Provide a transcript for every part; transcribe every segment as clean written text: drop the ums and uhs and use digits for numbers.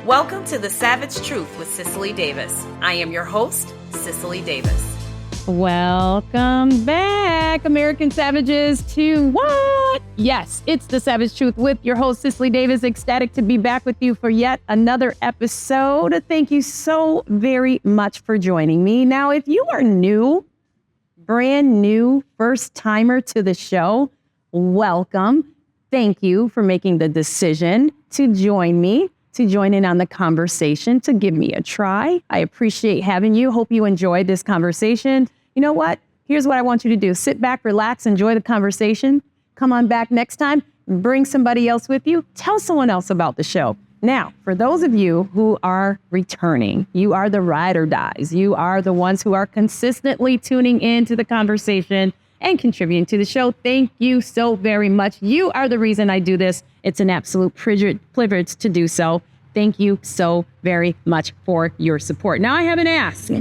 Welcome to The Savage Truth with Cicely Davis. I am your host, Cicely Davis. Welcome back, American Savages, to what? Yes, it's The Savage Truth with your host, Cicely Davis. Ecstatic to be back with you for yet another episode. Thank you so very much for joining me. Now, if you are new, brand new, first timer to the show, welcome. Thank you for making the decision to join me, to join in on the conversation, to give me a try. I appreciate having you. Hope you enjoyed this conversation. You know what? Here's what I want you to do. Sit back, relax, enjoy the conversation. Come on back next time. Bring somebody else with you. Tell someone else about the show. Now, for those of you who are returning, you are the ride or dies. You are the ones who are consistently tuning into the conversation and contributing to the show. Thank you so very much. You are the reason I do this. It's an absolute privilege to do so. Thank you so very much for your support. Now I have an ask.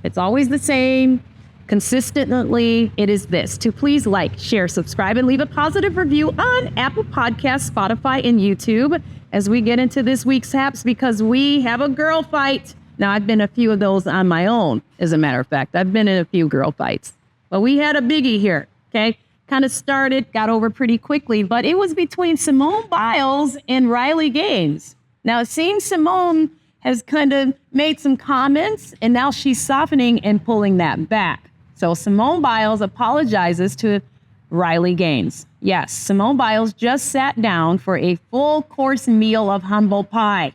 It's always the same. Consistently, it is this: to please like, share, subscribe, and leave a positive review on Apple Podcasts, Spotify, and YouTube as we get into this week's haps, because we have a girl fight. Now, I've been a few of those on my own, as a matter of fact. I've been in a few girl fights. But we had a biggie here, okay? Kind of started, got over pretty quickly, but it was between Simone Biles and Riley Gaines. Now, it seems Simone has kind of made some comments, and now she's softening and pulling that back. So Simone Biles apologizes to Riley Gaines. Yes, Simone Biles just sat down for a full-course meal of humble pie,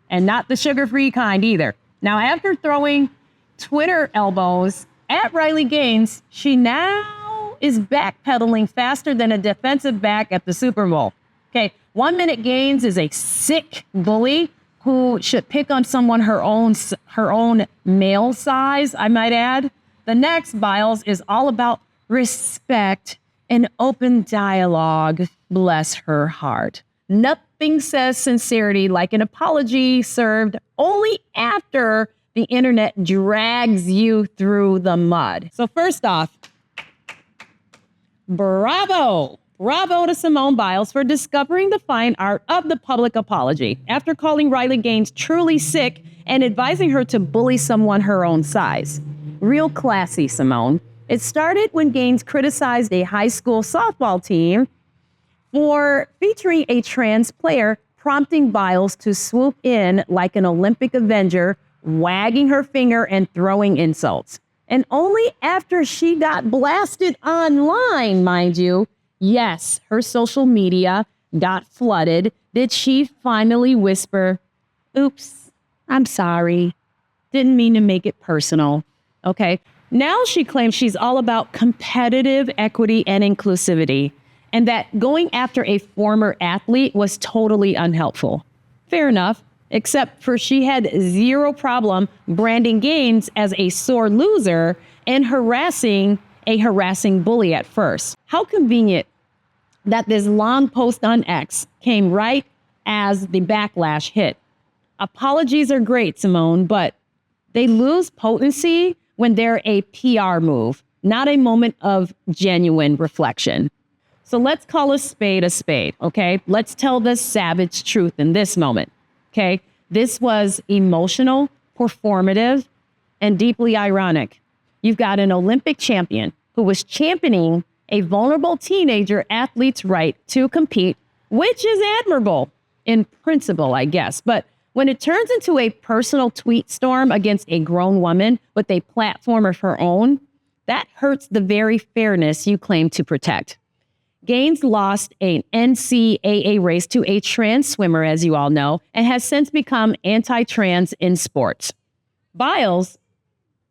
and not the sugar-free kind either. Now, after throwing Twitter elbows at Riley Gaines, she now is backpedaling faster than a defensive back at the Super Bowl. Okay, 1 minute Gaines is a sick bully who should pick on someone her own male size, I might add. The next, Biles is all about respect and open dialogue. Bless her heart. Nothing says sincerity like an apology served only after the internet drags you through the mud. So first off, bravo. Bravo to Simone Biles for discovering the fine art of the public apology after calling Riley Gaines truly sick and advising her to bully someone her own size. Real classy, Simone. It started when Gaines criticized a high school softball team for featuring a trans player, prompting Biles to swoop in like an Olympic Avenger, wagging her finger and throwing insults. And only after she got blasted online, mind you, yes, her social media got flooded, did she finally whisper, "Oops, I'm sorry. Didn't mean to make it personal." Okay. Now she claims she's all about competitive equity and inclusivity, and that going after a former athlete was totally unhelpful. Fair enough, except for she had zero problem branding Gaines as a sore loser and harassing bully at first. How convenient that this long post on X came right as the backlash hit. Apologies are great, Simone, but they lose potency when they're a PR move, not a moment of genuine reflection. So let's call a spade, okay? Let's tell the savage truth in this moment, okay? This was emotional, performative, and deeply ironic. You've got an Olympic champion who was championing a vulnerable teenager athlete's right to compete, which is admirable in principle, I guess. But when it turns into a personal tweet storm against a grown woman with a platform of her own, that hurts the very fairness you claim to protect. Gaines lost an NCAA race to a trans swimmer, as you all know, and has since become anti-trans in sports. Biles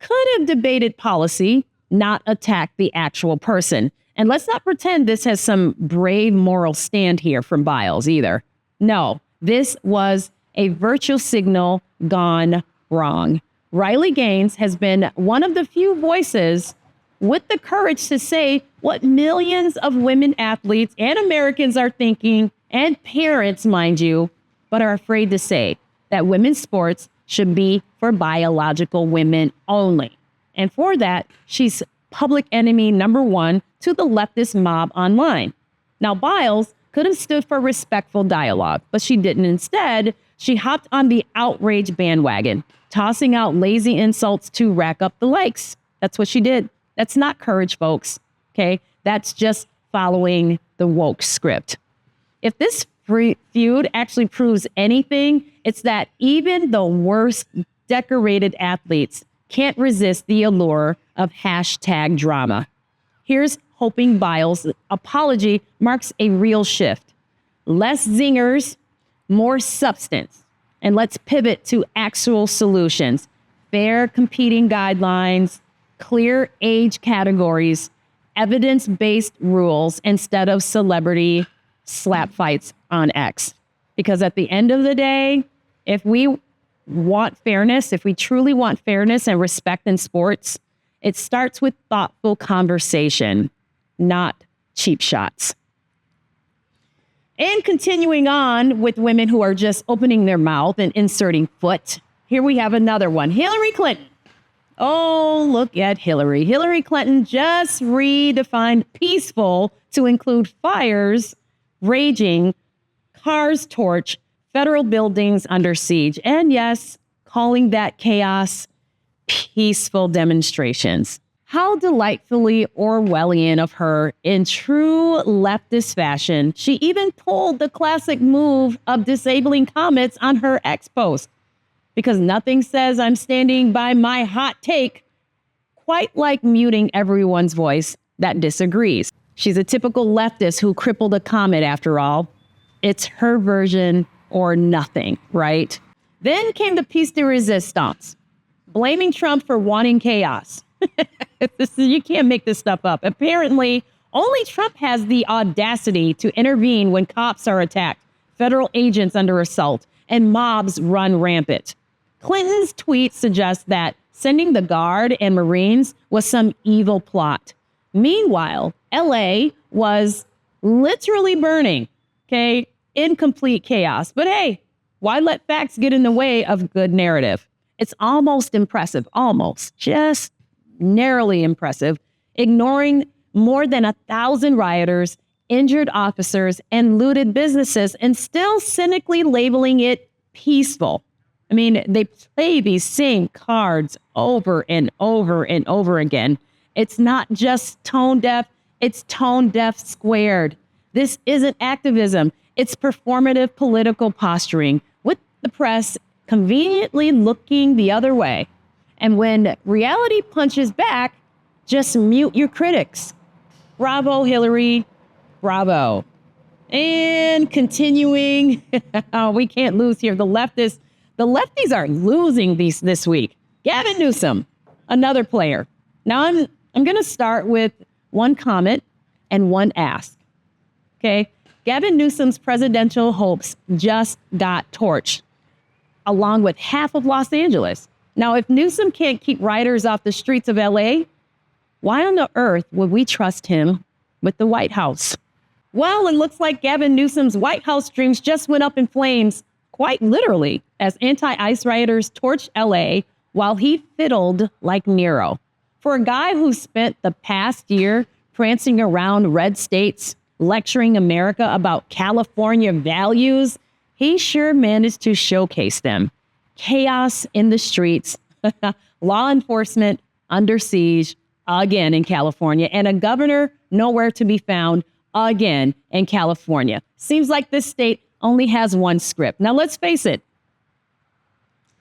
could have debated policy, not attacked the actual person. And let's not pretend this has some brave moral stand here from Biles either. No, this was a virtue signal gone wrong. Riley Gaines has been one of the few voices with the courage to say what millions of women athletes and Americans are thinking, and parents, mind you, but are afraid to say, that women's sports should be for biological women only. And for that, she's public enemy number one to the leftist mob online. Now, Biles could have stood for respectful dialogue, but she didn't. Instead, She hopped on the outrage bandwagon, tossing out lazy insults to rack up the likes. That's what she did. That's not courage, folks. Okay? That's just following the woke script. If this feud actually proves anything, it's that even the worst decorated athletes can't resist the allure of hashtag drama. Here's hoping Biles' apology marks a real shift. Less zingers, more substance. And let's pivot to actual solutions. Fair competing guidelines, clear age categories, evidence-based rules instead of celebrity slap fights on X. Because at the end of the day, if we want fairness, if we truly want fairness and respect in sports, it starts with thoughtful conversation, not cheap shots. And continuing on with women who are just opening their mouth and inserting foot, here we have another one, Hillary Clinton. Oh, look at Hillary. Hillary Clinton just redefined peaceful to include fires raging, cars torch, federal buildings under siege, and yes, calling that chaos peaceful demonstrations. How delightfully Orwellian of her in true leftist fashion. She even pulled the classic move of disabling comments on her X post. Because nothing says I'm standing by my hot take quite like muting everyone's voice that disagrees. She's a typical leftist who crippled a comment after all. It's her version or nothing, right? Then came the piece de resistance, blaming Trump for wanting chaos. You can't make this stuff up. Apparently, only Trump has the audacity to intervene when cops are attacked, federal agents under assault, and mobs run rampant. Clinton's tweet suggests that sending the Guard and Marines was some evil plot. Meanwhile, LA was literally burning, okay? Incomplete chaos. But hey, why let facts get in the way of good narrative? It's almost impressive, just narrowly impressive, ignoring more than 1,000 rioters, injured officers, and looted businesses, and still cynically labeling it peaceful. I mean, they play these same cards over and over and over again. It's not just tone deaf, it's tone deaf squared. This isn't activism. It's performative political posturing with the press conveniently looking the other way. And when reality punches back, just mute your critics. Bravo, Hillary. Bravo. And continuing, we can't lose here. The leftists are losing this week. Gavin Newsom, another player. Now I'm going to start with one comment and one ask. Okay. Gavin Newsom's presidential hopes just got torched, along with half of Los Angeles. Now, if Newsom can't keep rioters off the streets of LA, why on the earth would we trust him with the White House? Well, it looks like Gavin Newsom's White House dreams just went up in flames, quite literally, as anti-ICE rioters torched LA while he fiddled like Nero. For a guy who spent the past year prancing around red states, lecturing America about California values, he sure managed to showcase them. Chaos in the streets, law enforcement under siege again in California, and a governor nowhere to be found again in California. Seems like this state only has one script. Now, let's face it.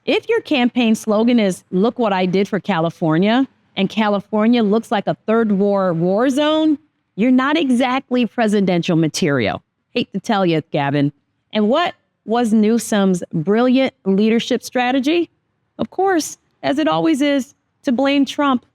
If your campaign slogan is, "Look what I did for California," and California looks like a third war zone, you're not exactly presidential material. Hate to tell you, Gavin. And what was Newsom's brilliant leadership strategy? Of course, as it always is, to blame Trump.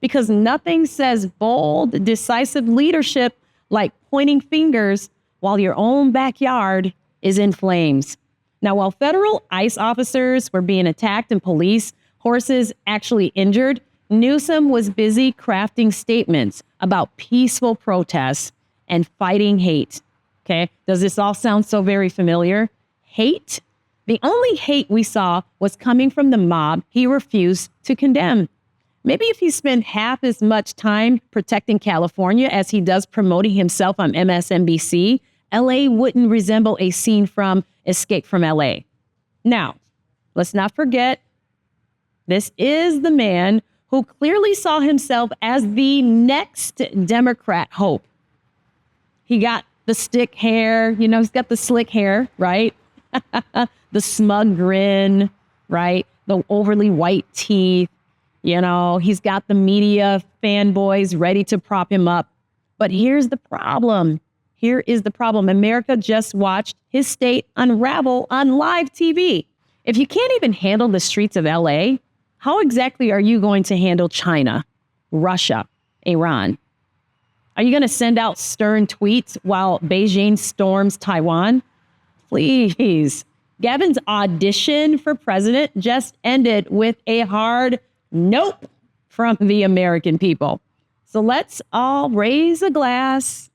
Because nothing says bold, decisive leadership like pointing fingers while your own backyard is in flames. Now, while federal ICE officers were being attacked and police horses actually injured, Newsom was busy crafting statements about peaceful protests and fighting hate. Okay, does this all sound so very familiar? Hate? The only hate we saw was coming from the mob he refused to condemn. Maybe if he spent half as much time protecting California as he does promoting himself on MSNBC, LA wouldn't resemble a scene from Escape from LA. Now, let's not forget, this is the man who clearly saw himself as the next Democrat hope. He got the stick hair, he's got the slick hair, right? The smug grin, right? The overly white teeth, he's got the media fanboys ready to prop him up. But here's the problem. America just watched his state unravel on live TV. If you can't even handle the streets of LA, how exactly are you going to handle China, Russia, Iran? Are you going to send out stern tweets while Beijing storms Taiwan? Please. Gavin's audition for president just ended with a hard nope from the American people. So let's all raise a glass,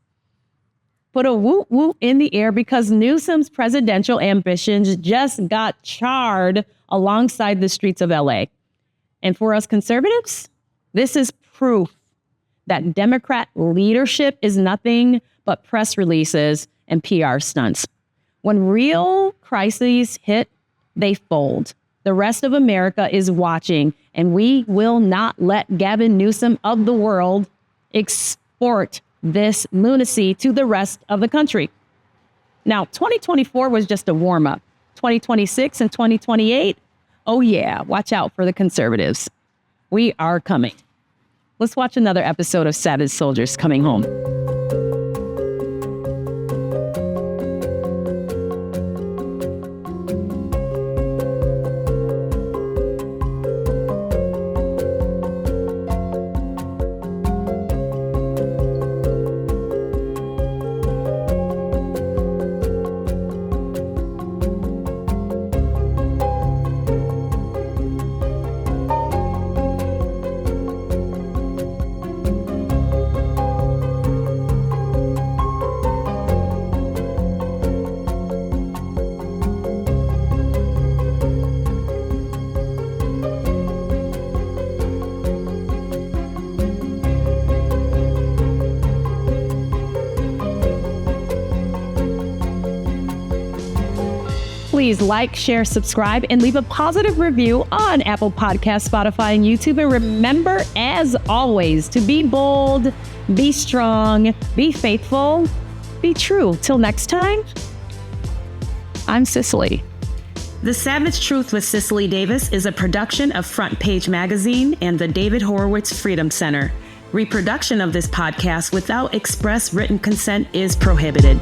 put a whoop whoop in the air, because Newsom's presidential ambitions just got charred alongside the streets of LA. And for us conservatives, this is proof that Democrat leadership is nothing but press releases and PR stunts. When real crises hit, they fold. The rest of America is watching, and we will not let Gavin Newsom of the world export this lunacy to the rest of the country. Now, 2024 was just a warm-up. 2026 and 2028, oh yeah, watch out for the conservatives. We are coming. Let's watch another episode of Savage Soldiers Coming Home. Please like, share, subscribe, and leave a positive review on Apple Podcasts, Spotify, and YouTube. And remember, as always, to be bold, be strong, be faithful, be true. Till next time, I'm Cicely. The Savage Truth with Cicely Davis is a production of Front Page Magazine and the David Horowitz Freedom Center. Reproduction of this podcast without express written consent is prohibited.